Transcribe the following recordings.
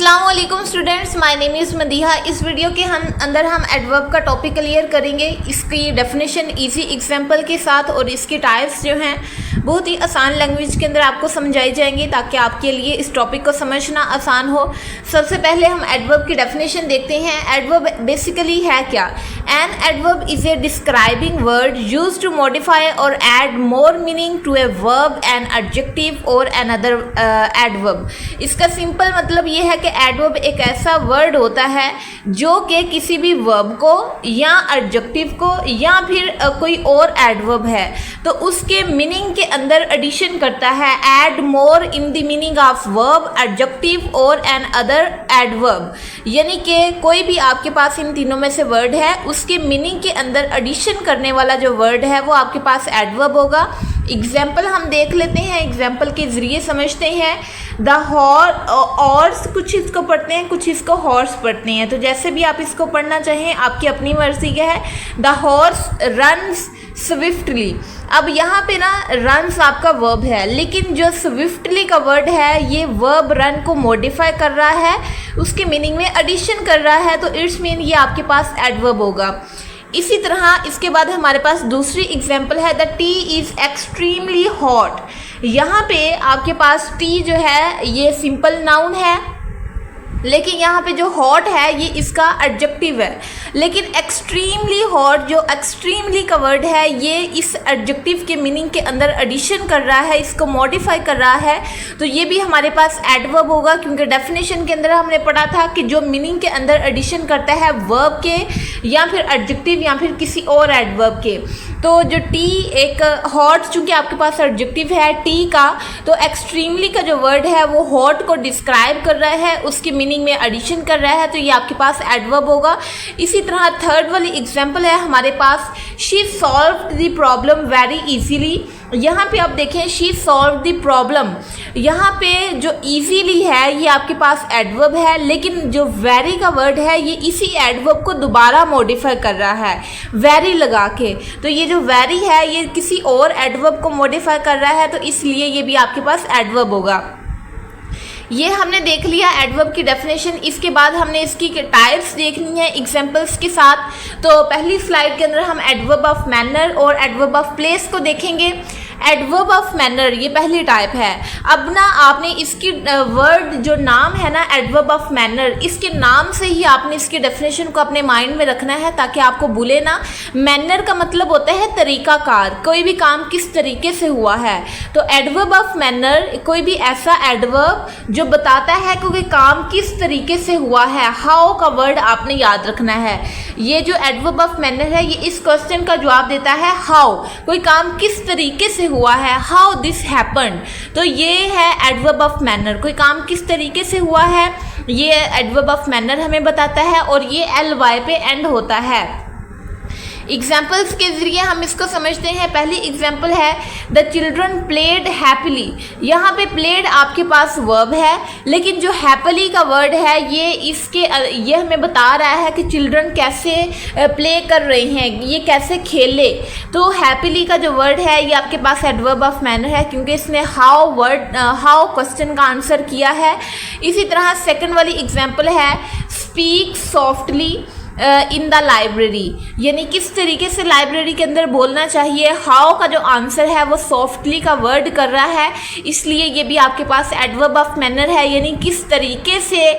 अस्सलामुअलैकुम students, my name is Madiha. इस video के अंदर हम एडवर्ब का टॉपिक क्लियर करेंगे, इसकी डेफिनेशन इजी एग्जांपल के साथ और इसके टाइप्स जो हैं बहुत ही आसान लैंग्वेज के अंदर आपको समझाई जाएंगी ताकि आपके लिए इस टॉपिक को समझना आसान हो। सबसे पहले हम एडवर्ब की डेफिनेशन देखते हैं। एडवर्ब बेसिकली है क्या? An adverb is a describing word used to modify or add more meaning to a verb, an adjective or another adverb. इसका सिंपल मतलब ये है कि एडवर्ब एक ऐसा वर्ड होता है जो कि किसी भी वर्ब को या एडजेक्टिव को या फिर कोई और एडवर्ब है तो उसके मीनिंग के अंदर एडिशन करता है। Add more in the meaning of verb, adjective और एन अदर एडवर्ब। यानी कि कोई भी आपके पास इन तीनों में से वर्ड है उसके मीनिंग के अंदर एडिशन करने वाला जो वर्ड है वो आपके पास एडवर्ब होगा। एग्जाम्पल हम देख लेते हैं, एग्जाम्पल के ज़रिए समझते हैं। द हॉर्स, कुछ इसको पढ़ते हैं कुछ इसको हॉर्स पढ़ते हैं, तो जैसे भी आप इसको पढ़ना चाहें आपकी अपनी मर्जी का है। The horse runs swiftly. अब यहाँ पे ना रन्स आपका वर्ब है, लेकिन जो स्विफ्टली का वर्ड है ये वर्ब रन को मॉडिफाई कर रहा है, उसके मीनिंग में एडिशन कर रहा है, तो इट्स मीन ये आपके पास एडवर्ब होगा। इसी तरह इसके बाद हमारे पास दूसरी एग्जाम्पल है, the T is extremely hot. यहाँ पे आपके पास टी जो है ये सिंपल नाउन है, लेकिन यहाँ पे जो हॉट है ये इसका एडजेक्टिव है। लेकिन एक्सट्रीमली हॉट, जो एक्सट्रीमली का वर्ड है, ये इस एडजेक्टिव के मीनिंग के अंदर एडिशन कर रहा है, इसको मॉडिफाई कर रहा है, तो ये भी हमारे पास एडवर्ब होगा। क्योंकि डेफिनेशन के अंदर हमने पढ़ा था कि जो मीनिंग के अंदर एडिशन करता है वर्ब के या फिर एडजेक्टिव या फिर किसी और एडवर्ब के, तो जो टी एक हॉट, चूँकि आपके पास एडजेक्टिव है टी का, तो एक्सट्रीमली का जो वर्ड है वो हॉट को डिस्क्राइब कर रहा है, उसकी मीनिंग में एडिशन कर रहा है, तो ये आपके पास एडवर्ब होगा। इसी तरह थर्ड वाली एग्जांपल है हमारे पास, she solved the problem very easily. यहाँ पे आप देखें शी सॉल्व्ड द प्रॉब्लम, यहाँ पे जो इजीली है ये आपके पास एडवर्ब है, लेकिन जो वेरी का वर्ड है ये इसी एडवर्ब को दोबारा मॉडिफाई कर रहा है वेरी लगा के, तो ये जो वेरी है ये किसी और एडवर्ब को मॉडिफाई कर रहा है, तो इसलिए ये भी आपके पास एडवर्ब होगा। ये हमने देख लिया एडवर्ब की डेफिनेशन। इसके बाद हमने इसकी टाइप्स देखनी है एग्जांपल्स के साथ। तो पहली स्लाइड के अंदर हम एडवर्ब ऑफ मैनर और एडवर्ब ऑफ प्लेस को देखेंगे। एडवर्ब ऑफ मैनर ये पहली टाइप है। अब ना आपने इसकी वर्ड जो नाम है ना एडवर्ब ऑफ मैनर, इसके नाम से ही आपने इसकी डेफिनेशन को अपने माइंड में रखना है ताकि आपको भूले ना। मैनर का मतलब होता है तरीकाकार, कोई भी काम किस तरीके से हुआ है। तो एडवर्ब ऑफ मैनर कोई भी ऐसा एडवर्ब जो बताता है कि कोई काम किस तरीके से हुआ है। हाउ का वर्ड आपने याद रखना है। ये जो एडवर्ब ऑफ मैनर है ये इस क्वेश्चन का जवाब देता है हाउ, कोई काम किस तरीके से हुआ है, हाउ दिस हैपेंड। तो ये है एडवर्ब ऑफ मैनर, कोई काम किस तरीके से हुआ है ये एडवर्ब ऑफ मैनर हमें बताता है, और ये ly पे एंड होता है। एग्जाम्पल्स के ज़रिए हम इसको समझते हैं। पहली एग्जाम्पल है द चिल्ड्रन प्लेड हैप्पीली। यहाँ पे प्लेड आपके पास वर्ब है, लेकिन जो हैप्पीली का वर्ड है ये हमें बता रहा है कि चिल्ड्रन कैसे प्ले कर रहे हैं, ये कैसे खेले। तो हैप्पीली का जो वर्ड है ये आपके पास एडवर्ब ऑफ मैनर है, क्योंकि इसने हाउ क्वेश्चन का आंसर किया है। इसी तरह सेकंड वाली एग्जाम्पल है speak softly in the library, यानी किस तरीके से लाइब्रेरी के अंदर बोलना चाहिए। हाउ का जो आंसर है वो सॉफ्टली का वर्ड कर रहा है, इसलिए ये भी आपके पास एडवर्ब ऑफ मैनर है, यानी किस तरीके से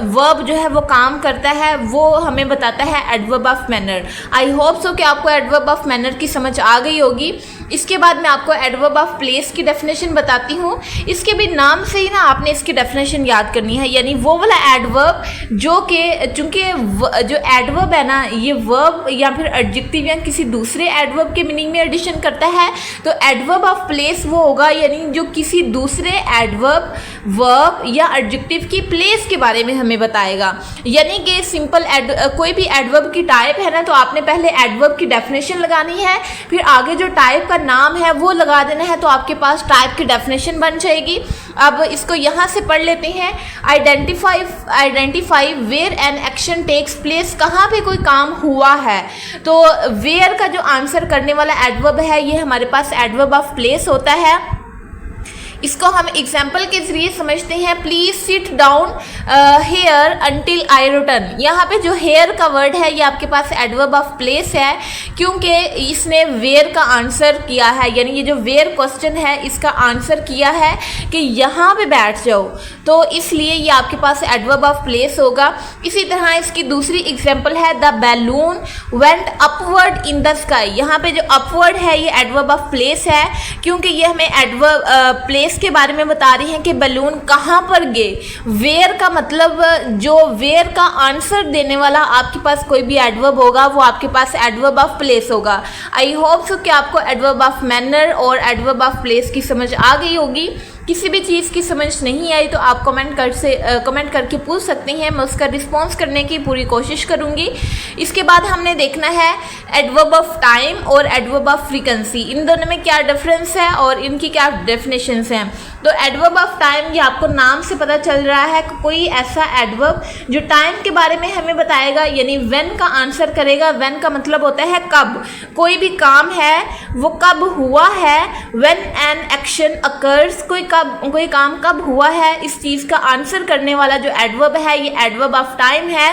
वर्ब जो है वो काम करता है वो हमें बताता है adverb of manner. I hope so कि आपको एडवर्ब ऑफ मैनर की समझ आ गई होगी। इसके बाद मैं आपको एडवर्ब ऑफ प्लेस की डेफिनेशन बताती हूँ। इसके भी नाम से ही ना आपने इसकी डेफिनेशन याद करनी है, यानी वो वाला एडवर्ब जो कि चूँकि जो एडवर्ब है ना ये वर्ब या फिर एडजेक्टिव या किसी दूसरे एडवर्ब के मीनिंग में एडिशन करता है, तो एडवर्ब ऑफ प्लेस वो होगा यानी जो किसी दूसरे एडवर्ब, वर्ब या एडजेक्टिव की प्लेस के बारे में हमें बताएगा। यानी कि सिंपल कोई भी एडवर्ब की टाइप है ना तो आपने पहले एडवर्ब की डेफिनेशन लगानी है, फिर आगे जो टाइप का नाम है वो लगा देना है, तो आपके पास टाइप की डेफिनेशन बन जाएगी। अब इसको यहाँ से पढ़ लेते हैं। Identify where an action takes place, कहाँ पे कोई काम हुआ है। तो वेयर का जो आंसर करने वाला एडवर्ब है ये हमारे पास एडवर्ब ऑफ प्लेस होता है। इसको हम एग्जाम्पल के जरिए समझते हैं। Please sit down here until I return. यहाँ पे जो हेयर का वर्ड है ये आपके पास एडवर्ब ऑफ प्लेस है, क्योंकि इसने वेयर का आंसर किया है, यानी ये जो वेयर क्वेश्चन है इसका आंसर किया है कि यहाँ पे बैठ जाओ, तो इसलिए ये आपके पास एडवर्ब ऑफ प्लेस होगा। इसी तरह इसकी दूसरी एग्जाम्पल है the balloon went upward in the sky. यहाँ पे जो अपवर्ड है ये एडवर्ब ऑफ प्लेस है, क्योंकि ये हमें एडवर्ब प्लेस के बारे में बता रही हैं कि बलून कहाँ पर गए। वेयर का मतलब, जो वेयर का आंसर देने वाला आपके पास कोई भी एडवर्ब होगा वो आपके पास एडवर्ब ऑफ प्लेस होगा। आई होप सो कि आपको एडवर्ब ऑफ मैनर और एडवर्ब ऑफ प्लेस की समझ आ गई होगी। किसी भी चीज़ की समझ नहीं आई तो आप कमेंट करके पूछ सकते हैं, मैं उसका रिस्पॉन्स करने की पूरी कोशिश करूँगी। इसके बाद हमने देखना है एडवर्ब ऑफ टाइम और एडवर्ब ऑफ फ्रीक्वेंसी, इन दोनों में क्या डिफरेंस है और इनकी क्या डेफिनेशंस हैं। तो एडवर्ब ऑफ टाइम, ये आपको नाम से पता चल रहा है कि कोई ऐसा एडवर्ब जो टाइम के बारे में हमें बताएगा, यानी व्हेन का आंसर करेगा। व्हेन का मतलब होता है कब, कोई भी काम है वो कब हुआ है। व्हेन एन एक्शन अकर्स, कोई काम कब हुआ है, इस चीज़ का आंसर करने वाला जो एडवर्ब है ये एडवर्ब ऑफ टाइम है।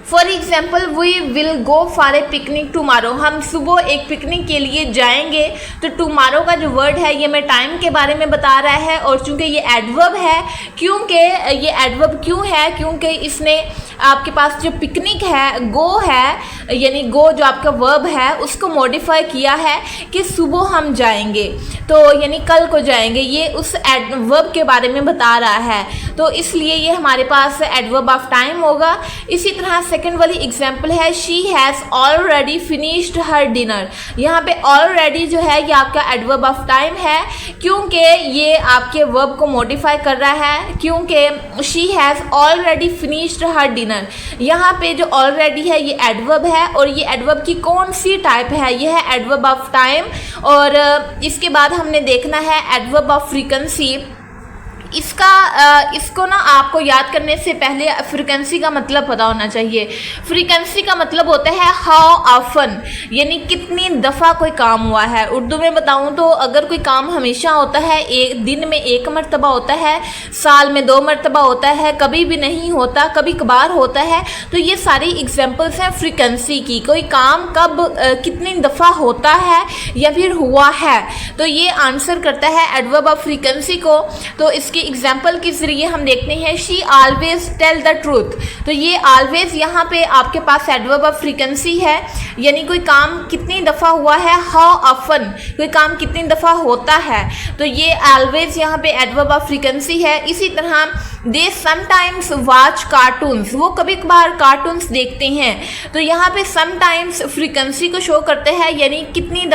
For example we will go for a picnic tomorrow, हम सुबह एक पिकनिक के लिए जाएंगे। तो टुमारो का जो वर्ड है ये मैं टाइम के बारे में बता रहा है, और चूंकि ये एडवर्ब है, क्योंकि ये एडवर्ब क्यों है, क्योंकि इसने आपके पास जो पिकनिक है, गो है, यानी गो जो आपका वर्ब है उसको मॉडिफाई किया है कि सुबह हम जाएंगे, तो यानी कल को जाएंगे, ये उस एडवर्ब के बारे में बता रहा है, तो इसलिए ये हमारे पास एडवर्ब ऑफ टाइम होगा। इसी तरह सेकंड वाली एग्जांपल है she has already finished her dinner. यहाँ पे ऑलरेडी जो है ये आपका एडवर्ब ऑफ टाइम है, क्योंकि ये आपके वर्ब को मॉडिफाई कर रहा है, क्योंकि she has already finished her dinner. यहाँ पे जो ऑलरेडी है ये एडवर्ब है, और ये एडवर्ब की कौन सी टाइप है, ये है एडवर्ब ऑफ टाइम। और इसके बाद हमने देखना है एडवर्ब ऑफ फ्रीक्वेंसी। इसको ना आपको याद करने से पहले फ्रीक्वेंसी का मतलब पता होना चाहिए। फ्रीक्वेंसी का मतलब होता है हाउ ऑफन, यानी कितनी दफ़ा कोई काम हुआ है। उर्दू में बताऊं तो अगर कोई काम हमेशा होता है, एक दिन में एक मरतबा होता है, साल में 2 मरतबा होता है, कभी भी नहीं होता, कभी कभार होता है, तो ये सारी एग्जांपल्स हैं फ्रीक्वेंसी की। कोई काम कब कितनी दफ़ा होता है या फिर हुआ है, तो ये आंसर करता है एडवर्ब ऑफ फ्रीक्वेंसी को। तो इसके एग्जाम्पल के जरिए हम देखते हैं she always tell the truth. तो ये ऑलवेज यहाँ पे आपके पास एडवर्ब ऑफ फ्रीक्वेंसी है, यानी कोई काम कितनी दफ़ा हुआ है, हाउ ऑफन, कोई काम कितनी दफ़ा होता है, तो ये ऑलवेज यहाँ पे एडवर्ब ऑफ फ्रीक्वेंसी है। इसी तरह दे समटाइम्स वॉच कार्टून्स, वो कभी कभार कार्टून्स देखते हैं, तो यहाँ पे समटाइम्स फ्रीक्वेंसी को शो करते हैं, यानी कितनी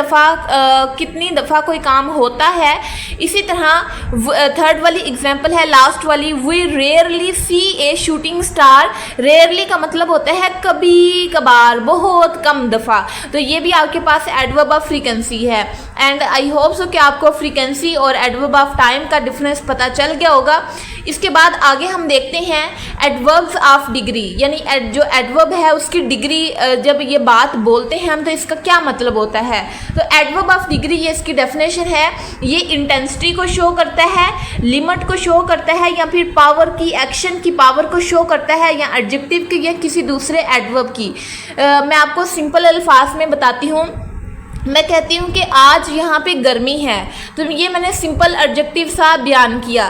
दफ़ा कोई काम होता है। इसी तरह थर्ड वाली एग्जाम्पल है लास्ट वाली, we rarely see a shooting star. Rarely का मतलब होता है कभी कभार, बहुत कम दफ़ा, तो ये भी आपके पास एडवर्ब ऑफ फ्रीक्वेंसी है। एंड आई होप सो कि आपको फ्रीक्वेंसी और एडवर्ब ऑफ टाइम का डिफरेंस पता चल गया होगा। इसके बाद आगे हम देखते हैं एडवर्ब्स ऑफ डिग्री, यानी जो एडवर्ब है उसकी डिग्री, जब ये बात बोलते हैं हम तो इसका क्या मतलब होता है। तो एडवर्ब ऑफ डिग्री, ये इसकी डेफिनेशन है, ये इंटेंसिटी को शो करता है, लिमिट को शो करता है, या फिर पावर की, एक्शन की पावर को शो करता है, या एडजेक्टिव की या किसी दूसरे एडवर्ब की। मैं आपको सिंपल अल्फाज में बताती हूँ। मैं कहती हूँ कि आज यहाँ पे गर्मी है, तो ये मैंने सिंपल एडजेक्टिव सा बयान किया,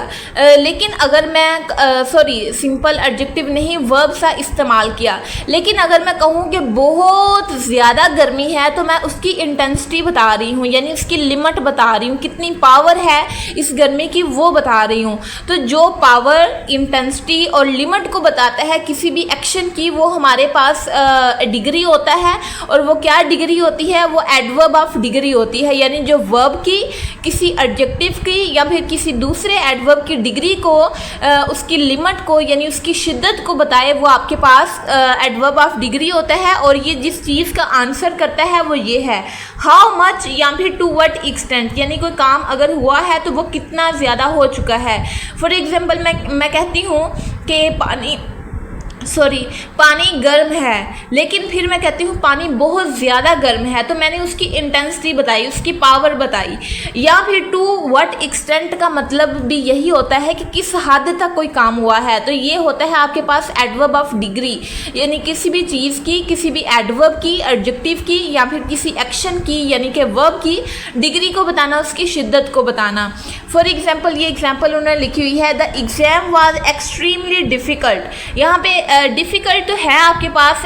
लेकिन अगर मैं सिंपल एडजेक्टिव नहीं, वर्ब सा इस्तेमाल किया। लेकिन अगर मैं कहूँ कि बहुत ज़्यादा गर्मी है, तो मैं उसकी इंटेंसिटी बता रही हूँ, यानी उसकी लिमिट बता रही हूँ, कितनी पावर है इस गर्मी की वो बता रही हूँ। तो जो पावर, इंटेंसिटी और लिमिट को बताता है किसी भी एक्शन की, वो हमारे पास डिग्री होता है। और वो क्या डिग्री होती है, वो एडवर्ब ऑफ डिग्री होती है, यानी जो वर्ब की, किसी एडजेक्टिव की या फिर किसी दूसरे एडवर्ब की डिग्री को, उसकी लिमिट को, यानी उसकी शिद्दत को बताए, वो आपके पास एडवर्ब ऑफ डिग्री होता है। और ये जिस चीज़ का आंसर करता है वो ये है हाउ मच, या फिर टू व्हाट एक्सटेंट, यानी कोई काम अगर हुआ है तो वो कितना ज़्यादा हो चुका है। फॉर एग्जाम्पल मैं कहती हूँ कि सॉरी, पानी गर्म है, लेकिन फिर मैं कहती हूँ पानी बहुत ज़्यादा गर्म है, तो मैंने उसकी इंटेंसिटी बताई, उसकी पावर बताई। या फिर टू व्हाट एक्सटेंट का मतलब भी यही होता है कि किस हद तक कोई काम हुआ है। तो ये होता है आपके पास एडवर्ब ऑफ डिग्री, यानी किसी भी चीज़ की, किसी भी एडवर्ब की, एडजेक्टिव की, या फिर किसी एक्शन की यानी कि वर्ब की डिग्री को बताना, उसकी शिद्दत को बताना। फॉर एग्जाम्पल, ये एग्जाम्पल उन्होंने लिखी हुई है, the exam was extremely difficult. यहाँ पे डिफ़िकल्ट तो है आपके पास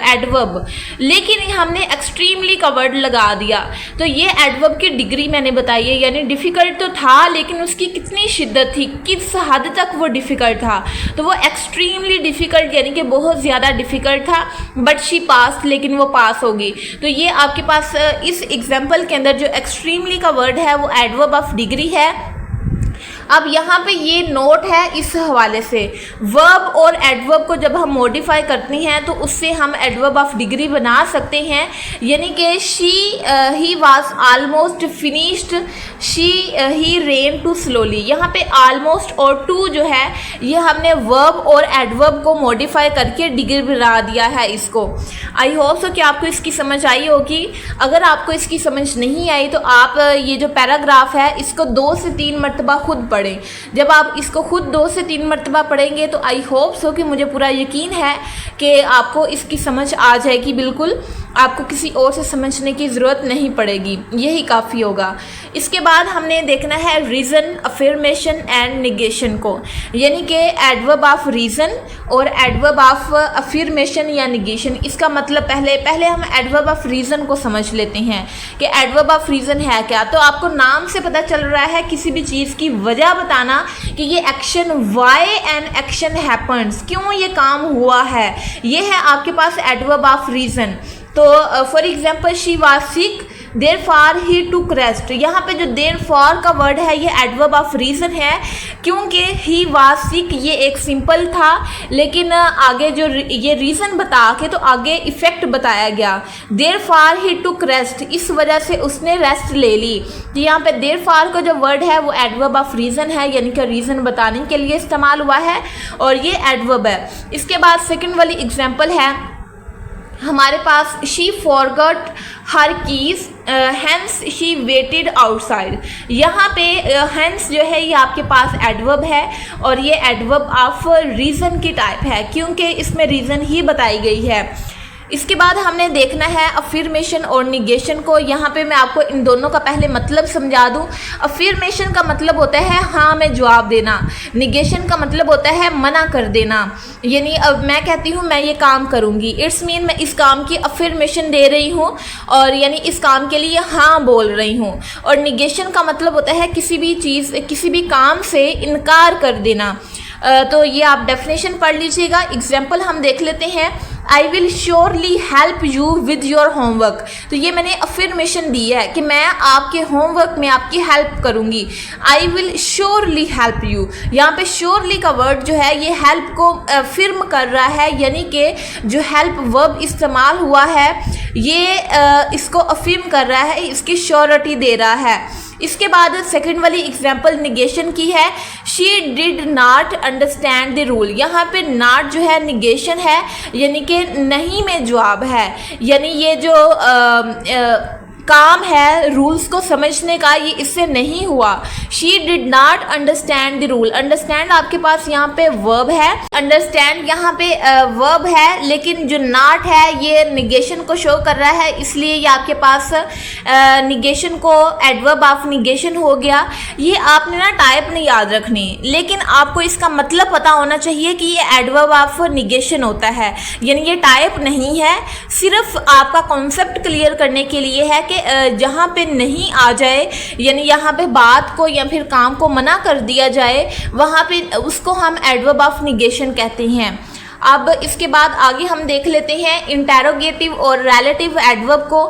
एडवर्ब, लेकिन हमने एक्सट्रीमली का वर्ड लगा दिया, तो ये एडवर्ब की डिग्री मैंने बताई है। यानी डिफ़िकल्ट तो था, लेकिन उसकी कितनी शिद्दत थी, किस हद तक वो डिफ़िकल्ट था, तो वो एक्सट्रीमली डिफ़िकल्ट यानी कि बहुत ज़्यादा डिफ़िकल्ट था। बट शी पास, लेकिन वो पास होगी। तो ये आपके पास इस एग्जाम्पल के अंदर जो एक्सट्रीमली का वर्ड है वो एडवर्ब ऑफ डिग्री है। अब यहाँ पे ये नोट है इस हवाले से, वर्ब और एडवर्ब को जब हम मॉडिफाई करते हैं तो उससे हम एडवर्ब ऑफ डिग्री बना सकते हैं। यानी कि he was almost finished, he ran too slowly. यहाँ पे ऑलमोस्ट और टू जो है ये हमने वर्ब और एडवर्ब को मॉडिफाई करके डिग्री बना दिया है इसको। आई होप सो कि आपको इसकी समझ आई होगी। अगर आपको इसकी समझ नहीं आई तो आप ये जो पैराग्राफ है इसको 2 से 3 मरतबा खुद पढ़ें। जब आप इसको खुद 2 से 3 मरतबा पढ़ेंगे तो आई होप सो कि मुझे पूरा यकीन है कि आपको इसकी समझ आ जाएगी। बिल्कुल आपको किसी और से समझने की ज़रूरत नहीं पड़ेगी, यही काफ़ी होगा। इसके बाद हमने देखना है रीज़न, अफर्मेशन एंड निगेशन को, यानी कि एडवर्ब ऑफ रीज़न और एडवर्ब ऑफ अफर्मेशन या निगेशन। इसका मतलब पहले हम एडवर्ब ऑफ रीज़न को समझ लेते हैं कि एडवर्ब ऑफ रीज़न है क्या। तो आपको नाम से पता चल रहा है किसी भी चीज़ की वजह बताना कि ये action, why an action happens, क्यों ये काम हुआ है, ये है आपके पास एडवर्ब ऑफ रीज़न। तो for example, she was sick therefore he took rest. यहाँ पे जो देयरफॉर का वर्ड है ये एडवर्ब ऑफ रीज़न है, क्योंकि ही वाज सिक ये एक सिंपल था, लेकिन आगे जो ये रीज़न बता के तो आगे इफ़ेक्ट बताया गया। देयरफॉर ही टुक रेस्ट, इस वजह से उसने रेस्ट ले ली। तो यहाँ पे देयरफॉर का जो वर्ड है वो एडवर्ब ऑफ रीज़न है, यानी कि रीज़न बताने के लिए इस्तेमाल हुआ है और ये एडवर्ब है। इसके बाद सेकेंड वाली एग्जाम्पल है हमारे पास, she forgot her keys hence she waited outside. यहाँ पे हैंस जो है ये आपके पास एडवर्ब है और ये एडवर्ब ऑफ रीज़न की टाइप है, क्योंकि इसमें रीज़न ही बताई गई है। इसके बाद हमने देखना है अफर्मेशन और निगेशन को। यहाँ पे मैं आपको इन दोनों का पहले मतलब समझा दूँ। अफर्मेशन का मतलब होता है हाँ में जवाब देना, निगेशन का मतलब होता है मना कर देना। यानी अब मैं कहती हूँ मैं ये काम करूँगी, इट्स मीन मैं इस काम की अफर्मेशन दे रही हूँ और यानी इस काम के लिए हाँ बोल रही हूँ। और निगेशन का मतलब होता है किसी भी चीज़, किसी भी काम से इनकार कर देना। तो ये आप डेफिनेशन पढ़ लीजिएगा। एग्जाम्पल हम देख लेते हैं, I will surely help you with your homework. तो ये मैंने अफर्मेशन दी है कि मैं आपके होमवर्क में आपकी हेल्प करूँगी। I will surely help you, यहाँ पे श्योरली का वर्ड जो है ये हेल्प को अफर्म कर रहा है, यानी कि जो हेल्प वर्ब इस्तेमाल हुआ है ये इसको अफर्म कर रहा है, इसकी श्योरिटी दे रहा है। इसके बाद सेकंड वाली एग्जाम्पल निगेशन की है, she did not understand the rule. यहाँ पे नॉट जो है निगेशन है, यानी कि नहीं में जवाब है, यानी ये जो काम है रूल्स को समझने का ये इससे नहीं हुआ। She did not understand the rule. Understand आपके पास यहाँ पे वर्ब है, अंडरस्टैंड यहाँ पे वर्ब है, लेकिन जो नॉट है ये निगेशन को शो कर रहा है, इसलिए ये आपके पास निगेशन को एडवर्ब ऑफ निगेशन हो गया। ये आपने ना टाइप नहीं याद रखनी, लेकिन आपको इसका मतलब पता होना चाहिए कि ये एडवर्ब ऑफ निगेशन होता है, यानी ये टाइप नहीं है। सिर्फ आपका कॉन्सेप्ट क्लियर करने के लिए है कि जहाँ पे नहीं आ जाए, यानी यहाँ पे बात को या फिर काम को मना कर दिया जाए, वहाँ पे उसको हम एडवर्ब ऑफ निगेशन कहते हैं। अब इसके बाद आगे हम देख लेते हैं इंटेरोगेटिव और रिलेटिव एडवर्ब को।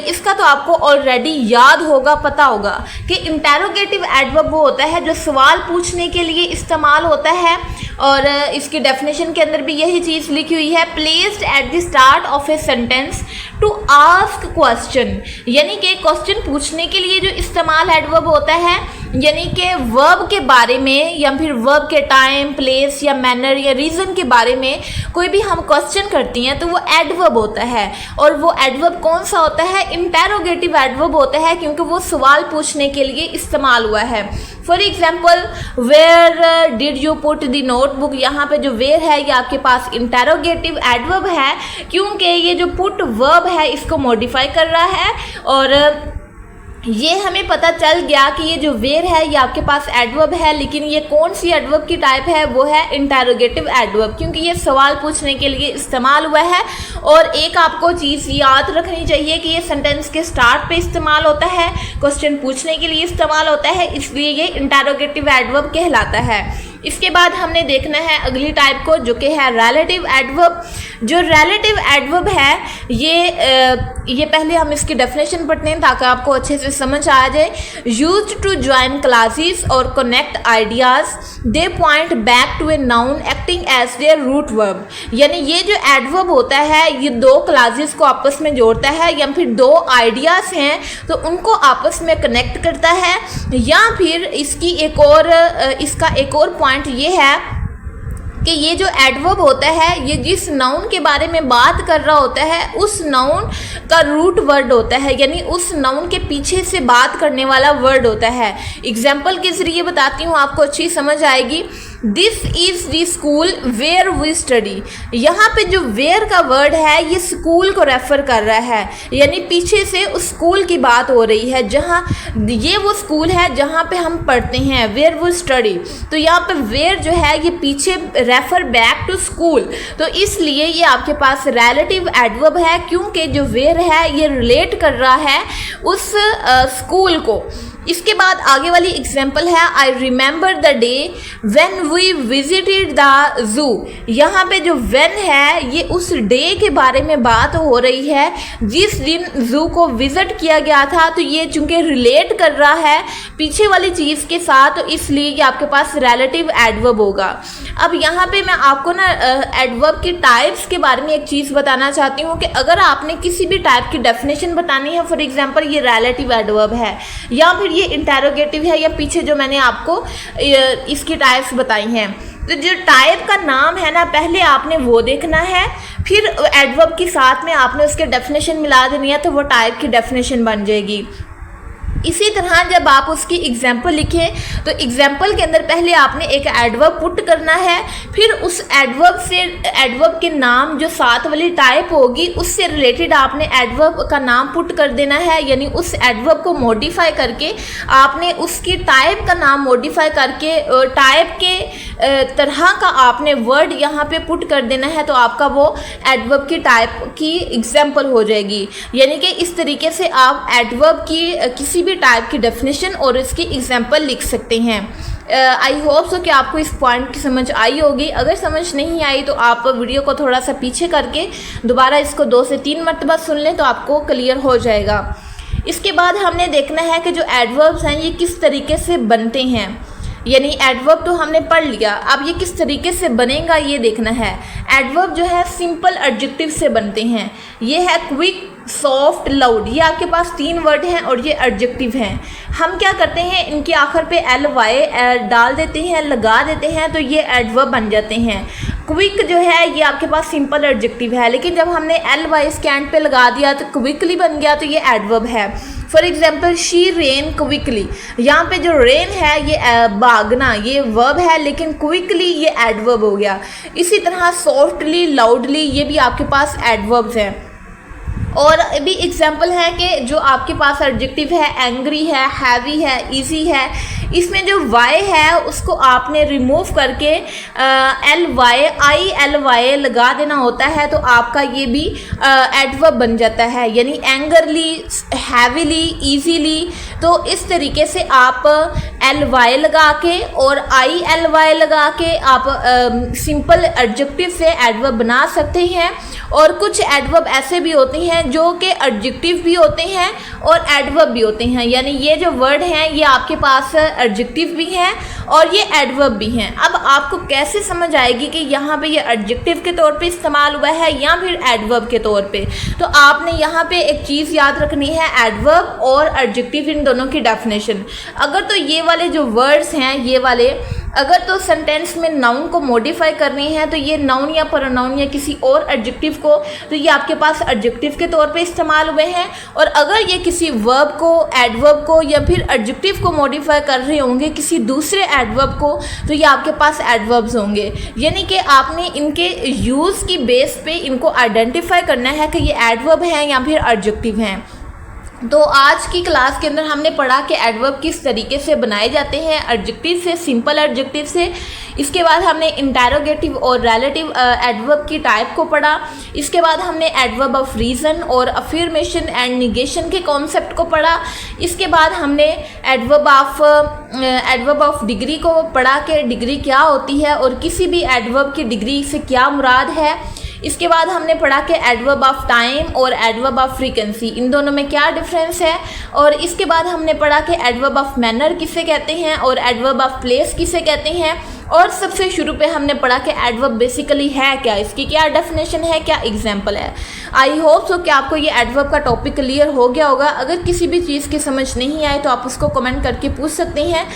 इसका तो आपको ऑलरेडी याद होगा, पता होगा कि इंटेरोगेटिव एडवर्ब वो होता है जो सवाल पूछने के लिए इस्तेमाल होता है और इसकी डेफिनेशन के अंदर भी यही चीज़ लिखी हुई है, placed at the start of a sentence to ask question, यानी कि क्वेश्चन पूछने के लिए जो इस्तेमाल एडवर्ब होता है, यानी कि वर्ब के बारे में या फिर वर्ब के टाइम, प्लेस या मैनर या रीज़न के बारे में कोई भी हम क्वेश्चन करती हैं तो वो एडवर्ब होता है। और वो एडवर्ब कौन सा होता है? इंटेरोगेटिव एडवर्ब होता है, क्योंकि वो सवाल पूछने के लिए इस्तेमाल हुआ है। For example, where did you put the notebook, यहाँ पे जो वेयर है ये आपके पास इंटेरोगेटिव एडवर्ब है, क्योंकि ये जो पुट वर्ब है इसको मॉडिफाई कर रहा है। और ये हमें पता चल गया कि ये जो वेयर है ये आपके पास एडवर्ब है, लेकिन ये कौन सी एडवर्ब की टाइप है? वो है इंटेरोगेटिव एडवर्ब, क्योंकि ये सवाल पूछने के लिए इस्तेमाल हुआ है। और एक आपको चीज़ याद रखनी चाहिए कि ये सेंटेंस के स्टार्ट पे इस्तेमाल होता है, क्वेश्चन पूछने के लिए इस्तेमाल होता है, इसलिए ये इंटेरोगेटिव एडवर्ब कहलाता है। इसके बाद हमने देखना है अगली टाइप को, जो कि है रिलेटिव एडवर्ब। जो रिलेटिव एडवर्ब है ये पहले हम इसकी डेफिनेशन पढ़ते हैं ताकि आपको अच्छे से समझ आ जाए। यूज्ड टू ज्वाइन क्लासेस और connect ideas, they point back to a noun acting as their root verb, यानी ये जो एडवर्ब होता है ये दो क्लासेस को आपस में जोड़ता है या फिर दो आइडियाज हैं तो उनको आपस में कनेक्ट करता है, या फिर इसका एक और पॉइंट ये है कि ये जो एडवर्ब होता है ये जिस नाउन के बारे में बात कर रहा होता है उस नाउन का रूट वर्ड होता है, यानी उस नाउन के पीछे से बात करने वाला वर्ड होता है। एग्जाम्पल के जरिए बताती हूँ, आपको अच्छी समझ आएगी। This is the school where we study, यहाँ पे जो वेयर का वर्ड है ये स्कूल को रेफर कर रहा है, यानी पीछे से उस स्कूल की बात हो रही है, जहाँ ये वो स्कूल है जहाँ पे हम पढ़ते हैं, वेयर वी स्टडी। तो यहाँ पे वेयर जो है ये पीछे रेफर बैक टू स्कूल, तो इसलिए ये आपके पास रिलेटिव एडवर्ब है, क्योंकि जो वेयर है ये रिलेट कर रहा है उस स्कूल को। इसके बाद आगे वाली एग्जाम्पल है, I remember the day when we visited the zoo. यहाँ पे जो व्हेन है ये उस डे के बारे में बात हो रही है जिस दिन जू को विजिट किया गया था, तो ये चूंकि रिलेट कर रहा है पीछे वाली चीज़ के साथ, तो इसलिए ये आपके पास रिलेटिव एडवर्ब होगा। अब यहाँ पे मैं आपको ना एडवर्ब की टाइप्स के बारे में एक चीज़ बताना चाहती हूँ कि अगर आपने किसी भी टाइप की डेफिनेशन बतानी है, फॉर एग्जाम्पल ये रिलेटिव एडवर्ब है या फिर ये इंटेरोगेटिव है या पीछे जो मैंने आपको इसकी टाइप्स बताई हैं, तो जो टाइप का नाम है ना पहले आपने वो देखना है, फिर एडवर्ब के साथ में आपने उसके डेफिनेशन मिला देनी है तो वो टाइप की डेफिनेशन बन जाएगी। इसी तरह जब आप उसकी एग्जाम्पल लिखें तो एग्जाम्पल के अंदर पहले आपने एक एडवर्ब पुट करना है, फिर उस एडवर्ब के नाम जो साथ वाली टाइप होगी उससे रिलेटेड आपने एडवर्ब का नाम पुट कर देना है, यानी उस एडवर्ब को मॉडिफाई करके आपने उसकी टाइप का नाम मॉडिफाई करके टाइप के तरह का आपने वर्ड यहाँ पे पुट कर देना है, तो आपका वो एडवर्ब की टाइप की एग्जाम्पल हो जाएगी। यानी कि इस तरीके से आप एडवर्ब की किसी भी टाइप की डेफिनेशन और इसकी एग्जाम्पल लिख सकते हैं। आई होप सो कि आपको इस पॉइंट की समझ आई होगी। अगर समझ नहीं आई तो आप वीडियो को थोड़ा सा पीछे करके दोबारा इसको 2 से 3 मरतबा सुन लें तो आपको क्लियर हो जाएगा। इसके बाद हमने देखना है कि जो एडवर्ब्स हैं ये किस तरीके से बनते हैं, यानी एडवर्ब तो हमने पढ़ लिया, अब ये किस तरीके से बनेगा ये देखना है। एडवर्ब जो है सिंपल एडजेक्टिव से बनते हैं, ये है क्विक, सॉफ्ट, लाउड, ये आपके पास 3 वर्ड हैं और ये एडजेक्टिव हैं। हम क्या करते हैं इनके आखिर पे ly डाल देते हैं, लगा देते हैं, तो ये एडवर्ब बन जाते हैं। क्विक जो है ये आपके पास सिंपल एडजेक्टिव है, लेकिन जब हमने ly इसके एंड पे लगा दिया तो क्विकली बन गया, तो ये एडवर्ब है। For example she rain quickly, यहाँ पे जो रेन है ये भागना ये वर्ब है, लेकिन क्विकली ये एडवर्ब हो गया। इसी तरह सॉफ्टली, लाउडली ये भी आपके पास एडवर्ब्स हैं। और भी एग्जाम्पल है कि जो आपके पास एडजेक्टिव है एंग्री है, हैवी है, इजी है, इसमें जो वाई है उसको आपने रिमूव करके ly लगा देना होता है, तो आपका ये भी एडवर्ब बन जाता है, यानी एंगरली, हैवीली, इजीली। तो इस तरीके से आप ly लगा के और ily लगा के आप सिंपल एडजेक्टिव से एडवर्ब बना सकते हैं। और कुछ एडवर्ब ऐसे भी होते हैं जो कि एडजेक्टिव भी होते हैं और एडवर्ब भी होते हैं, यानी ये जो वर्ड हैं ये आपके पास एडजेक्टिव भी हैं और ये एडवर्ब भी हैं। अब आपको कैसे समझ आएगी कि यहाँ पे ये एडजेक्टिव के तौर पे इस्तेमाल हुआ है या फिर एडवर्ब के तौर पे? तो आपने यहाँ पे एक चीज़ याद रखनी है, एडवर्ब और एडजेक्टिव इन दोनों की डेफिनेशन। अगर तो ये वाले जो वर्ड्स हैं ये वाले अगर तो सेंटेंस में नाउन को मॉडिफाई करनी है तो ये नाउन या प्रोनाउन या किसी और एडजेक्टिव को, तो ये आपके पास एडजेक्टिव के तौर पे इस्तेमाल हुए हैं। और अगर ये किसी वर्ब को, एडवर्ब को या फिर एडजेक्टिव को मॉडिफाई कर रहे होंगे किसी दूसरे एडवर्ब को, तो ये आपके पास एडवर्ब्स होंगे। यानी कि आपने इनके यूज़ की बेस पे इनको आइडेंटिफाई करना है कि ये एडवर्ब हैं या फिर एडजेक्टिव हैं। तो आज की क्लास के अंदर हमने पढ़ा कि एडवर्ब किस तरीके से बनाए जाते हैं, एडजेक्टिव से, सिंपल एडजेक्टिव से। इसके बाद हमने इंटेरोगेटिव और रिलेटिव एडवर्ब की टाइप को पढ़ा। इसके बाद हमने एडवर्ब ऑफ रीज़न और अफर्मेशन एंड निगेशन के कॉन्सेप्ट को पढ़ा। इसके बाद हमने एडवर्ब ऑफ डिग्री को पढ़ा कि डिग्री क्या होती है और किसी भी एडवर्ब की डिग्री से क्या मुराद है। इसके बाद हमने पढ़ा कि एडवर्ब ऑफ टाइम और एडवर्ब ऑफ फ्रीक्वेंसी, इन दोनों में क्या डिफरेंस है। और इसके बाद हमने पढ़ा कि एडवर्ब ऑफ मैनर किसे कहते हैं और एडवर्ब ऑफ प्लेस किसे कहते हैं। और सबसे शुरू पे हमने पढ़ा कि एडवर्ब बेसिकली है क्या, इसकी क्या डेफिनेशन है, क्या एग्जाम्पल है। आई होप सो कि आपको ये एडवर्ब का टॉपिक क्लियर हो गया होगा। अगर किसी भी चीज़ की समझ नहीं आए तो आप उसको कमेंट करके पूछ सकते हैं।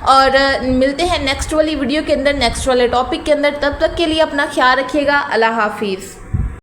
और मिलते हैं नेक्स्ट वाली वीडियो के अंदर, नेक्स्ट वाले टॉपिक के अंदर। तब तक के लिए अपना ख्याल रखिएगा। अल्लाह हाफिज़।